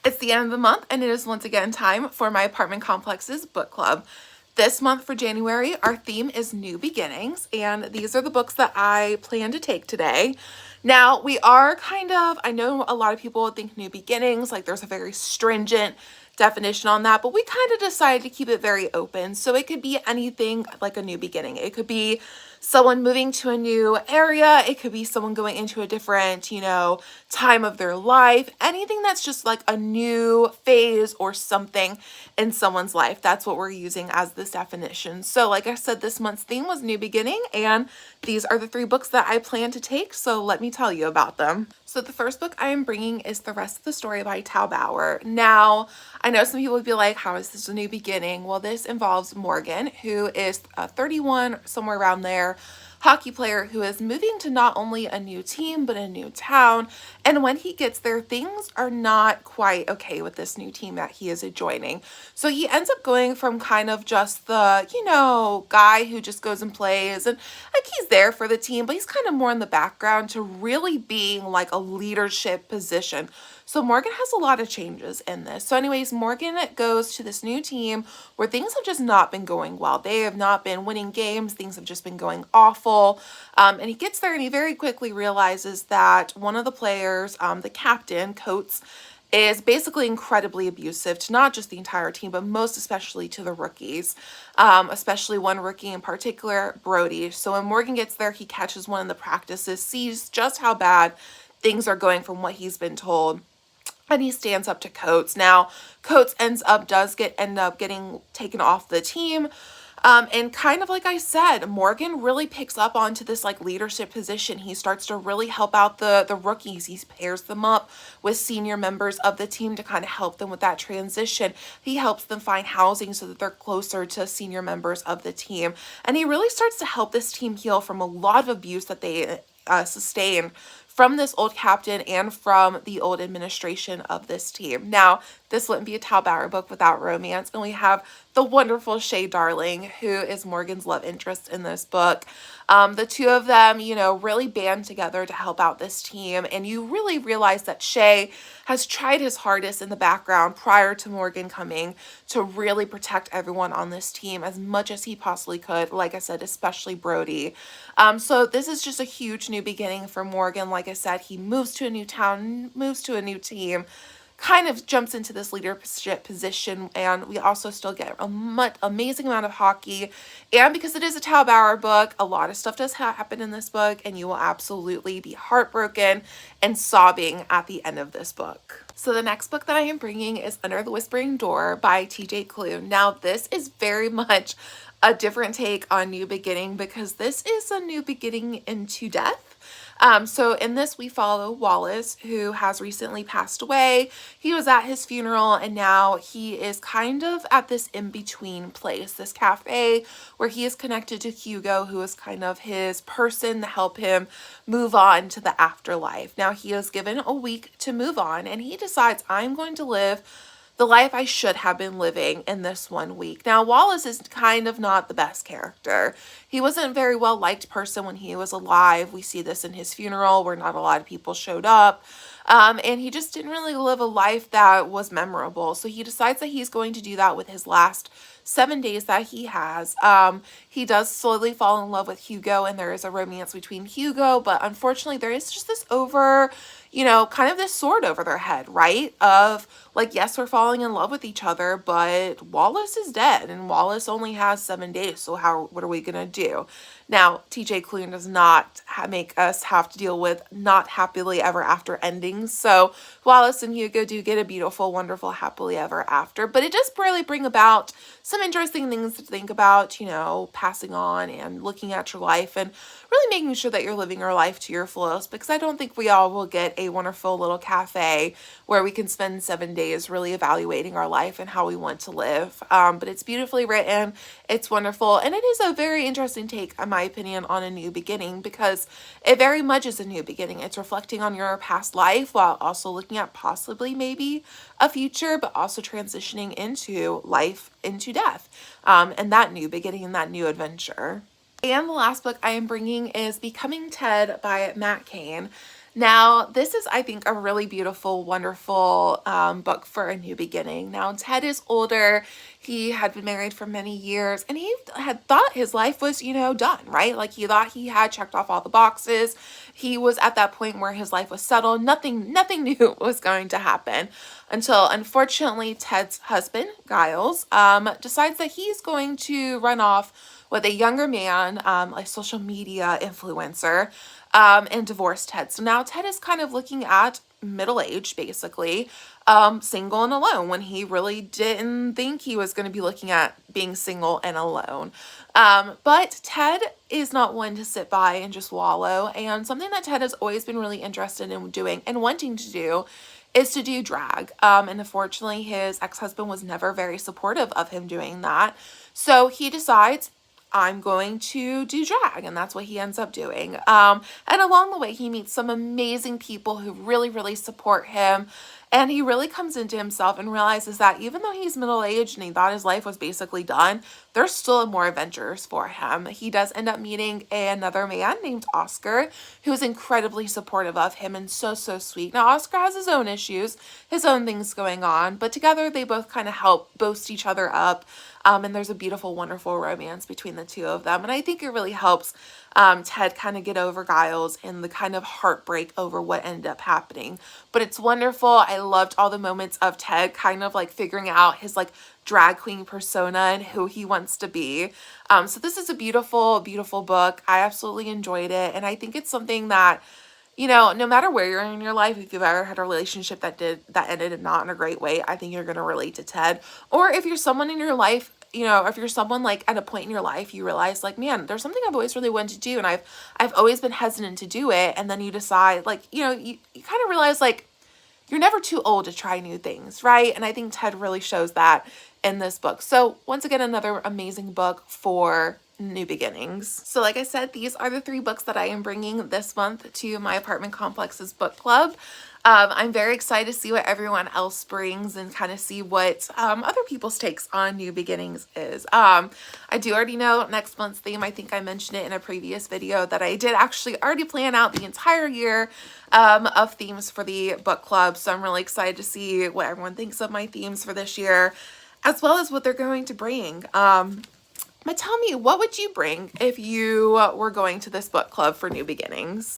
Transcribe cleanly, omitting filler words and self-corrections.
It's the end of the month and it is once again time for my apartment complex's book club. This month for January, our theme is New Beginnings, and these are the books that I plan to take today. Now, we are I know a lot of people would think New Beginnings, like there's a very stringent definition on that, but we kind of decided to keep it very open. So it could be anything like a new beginning. It could be someone moving to a new area. It could be someone going into a different, time of their life. Anything that's just like a new phase or something in someone's life. That's what we're using as this definition. So like I said, this month's theme was New Beginning, and these are the 3 books that I plan to take. So let me tell you about them. So the first book I am bringing is The Rest of the Story by Tal Bauer. Now, I know some people would be like, how is this a new beginning? Well, this involves Morgan, who is 31, somewhere around there, hockey player who is moving to not only a new team, but a new town. And when he gets there, things are not quite okay with this new team that he is joining. So he ends up going from kind of just the, guy who just goes and plays and like he's there for the team, but he's kind of more in the background to really being like a leadership position. So Morgan has a lot of changes in this. So anyways, Morgan goes to this new team where things have just not been going well. They have not been winning games. Things have just been going awful. And he gets there and he very quickly realizes that one of the players, the captain, Coates, is basically incredibly abusive to not just the entire team, but most especially to the rookies, especially one rookie in particular, Brody. So when Morgan gets there, he catches one of the practices, sees just how bad things are going from what he's been told, and he stands up to Coates. Now, Coates end up getting taken off the team. And kind of like I said, Morgan really picks up onto this like leadership position. He starts to really help out the rookies. He pairs them up with senior members of the team to kind of help them with that transition. He helps them find housing so that they're closer to senior members of the team. And he really starts to help this team heal from a lot of abuse that they sustained from this old captain and from the old administration of this team. Now, this wouldn't be a Tal Bauer book without romance, and we have the wonderful Shay Darling, who is Morgan's love interest in this book. The two of them, really band together to help out this team, and you really realize that Shay has tried his hardest in the background prior to Morgan coming to really protect everyone on this team as much as he possibly could, like I said, especially Brody. So this is just a huge new beginning for Morgan. Like I said, he moves to a new town, moves to a new team, kind of jumps into this leadership position, and we also still get a amazing amount of hockey. And because it is a Tal Bauer book, a lot of stuff does happen in this book, and you will absolutely be heartbroken and sobbing at the end of this book. So the next book that I am bringing is Under the Whispering Door by TJ Klune. Now, this is very much a different take on New Beginning because this is a new beginning into death. So in this, we follow Wallace, who has recently passed away. He was at his funeral, and now he is kind of at this in-between place, this cafe where he is connected to Hugo, who is kind of his person to help him move on to the afterlife. Now, he is given a week to move on, and he decides, I'm going to live the life I should have been living in this 1 week. Now, Wallace is kind of not the best character. He wasn't a very well liked person when he was alive. We see this in his funeral where not a lot of people showed up. And he just didn't really live a life that was memorable. So he decides that he's going to do that with his last 7 days that he has. He does slowly fall in love with Hugo, and there is a romance between Hugo, but unfortunately there is just this kind of this sword over their head, right? Of like, yes, we're falling in love with each other, but Wallace is dead and Wallace only has 7 days. So what are we going to do? Now, TJ Klune does not make us have to deal with not happily ever after endings. So Wallace and Hugo do get a beautiful, wonderful, happily ever after, but it does really bring about some interesting things to think about, passing on and looking at your life and really making sure that you're living your life to your fullest, because I don't think we all will get a wonderful little cafe where we can spend 7 days really evaluating our life and how we want to live. But it's beautifully written. It's wonderful. And it is a very interesting take, in my opinion, on a new beginning, because it very much is a new beginning. It's reflecting on your past life while also looking at possibly maybe a future, but also transitioning into life, into death, and that new beginning and that new adventure. And the last book I am bringing is Becoming Ted by Matt Cain. Now, this is, I think, a really beautiful, wonderful book for a new beginning. Now, Ted is older. He had been married for many years, and he had thought his life was, done, right? Like, he thought he had checked off all the boxes. He was at that point where his life was settled. Nothing new was going to happen until, unfortunately, Ted's husband, Giles, decides that he's going to run off with a younger man, a social media influencer, and divorced Ted. So now Ted is kind of looking at middle age, basically, single and alone, when he really didn't think he was going to be looking at being single and alone. But Ted is not one to sit by and just wallow. And something that Ted has always been really interested in doing and wanting to do is to do drag. And unfortunately, his ex-husband was never very supportive of him doing that. So he decides, I'm going to do drag, and that's what he ends up doing. And along the way, he meets some amazing people who really support him, and he really comes into himself and realizes that even though he's middle-aged and he thought his life was basically done, there's still more adventures for him. He does end up meeting another man named Oscar, who's incredibly supportive of him and so sweet. Now, Oscar has his own issues, his own things going on, but together they both kind of help boost each other up. And there's a beautiful, wonderful romance between the two of them. And I think it really helps Ted kind of get over Giles and the kind of heartbreak over what ended up happening. But it's wonderful. I loved all the moments of Ted kind of like figuring out his like drag queen persona and who he wants to be. So this is a beautiful book. I absolutely enjoyed it. And I think it's something that, no matter where you're in your life, if you've ever had a relationship that ended not in a great way, I think you're going to relate to Ted. Or if you're someone in your life, if you're someone like at a point in your life, you realize like, man, there's something I've always really wanted to do, and I've always been hesitant to do it. And then you decide, like, you kind of realize like you're never too old to try new things, right? And I think Ted really shows that in this book. So once again, another amazing book for new beginnings. So like I said, these are the 3 books that I am bringing this month to my apartment complex's book club. I'm very excited to see what everyone else brings and kind of see what other people's takes on new beginnings is. I do already know next month's theme. I think I mentioned it in a previous video that I did actually already plan out the entire year of themes for the book club. So I'm really excited to see what everyone thinks of my themes for this year, as well as what they're going to bring. But tell me, what would you bring if you were going to this book club for new beginnings?